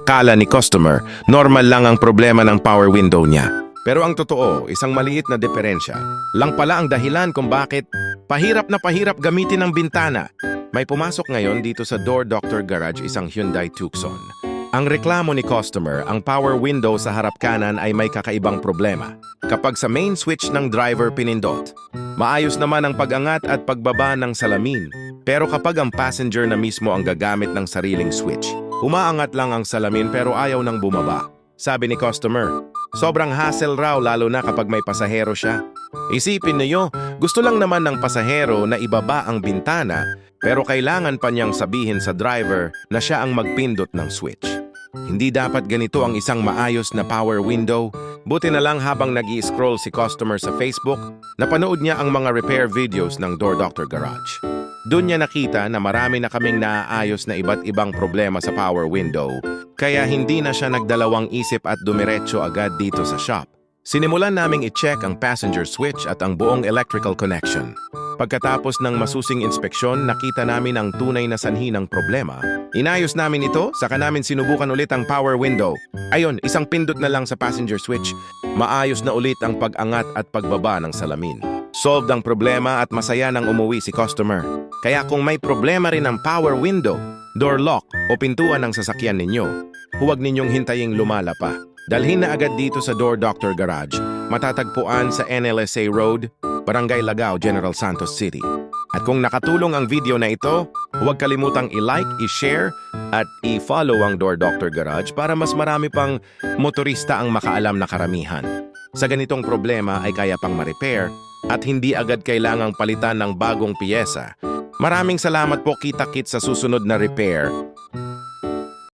Akala ni customer, normal lang ang problema ng power window niya. Pero ang totoo, isang maliit na diferensya lang pala ang dahilan kung bakit pahirap na pahirap gamitin ang bintana. May pumasok ngayon dito sa Door Doctor Garage isang Hyundai Tucson. Ang reklamo ni customer, ang power window sa harap kanan ay may kakaibang problema. Kapag sa main switch ng driver pinindot, maayos naman ang pag-angat at pagbaba ng salamin. Pero kapag ang passenger na mismo ang gagamit ng sariling switch, umaangat lang ang salamin pero ayaw nang bumaba. Sabi ni customer, sobrang hassle raw lalo na kapag may pasahero siya. Isipin niyo, gusto lang naman ng pasahero na ibaba ang bintana pero kailangan pa niyang sabihin sa driver na siya ang magpindot ng switch. Hindi dapat ganito ang isang maayos na power window. Buti na lang habang nag-i-scroll si customer sa Facebook, napanood niya ang mga repair videos ng Door Doctor Garage. Doon niya nakita na marami na kaming naaayos na iba't ibang problema sa power window, kaya hindi na siya nagdalawang isip at dumiretso agad dito sa shop. Sinimulan naming i-check ang passenger switch at ang buong electrical connection. Pagkatapos ng masusing inspeksyon, nakita namin ang tunay na sanhi ng problema. Inayos namin ito, saka namin sinubukan ulit ang power window. Ayon, isang pindot na lang sa passenger switch, maayos na ulit ang pag-angat at pagbaba ng salamin. Solved ang problema at masaya nang umuwi si customer. Kaya kung may problema rin ang power window, door lock o pintuan ng sasakyan ninyo, huwag ninyong hintaying lumala pa. Dalhin na agad dito sa Door Doctor Garage, matatagpuan sa NLSA Road, Barangay Lagao, General Santos City. At kung nakatulong ang video na ito, huwag kalimutang i-like, i-share, at i-follow ang Door Doctor Garage para mas marami pang motorista ang makaalam na karamihan. Sa ganitong problema ay kaya pang ma-repair at hindi agad kailangang palitan ng bagong piyesa. Maraming salamat po, kita-kits sa susunod na repair.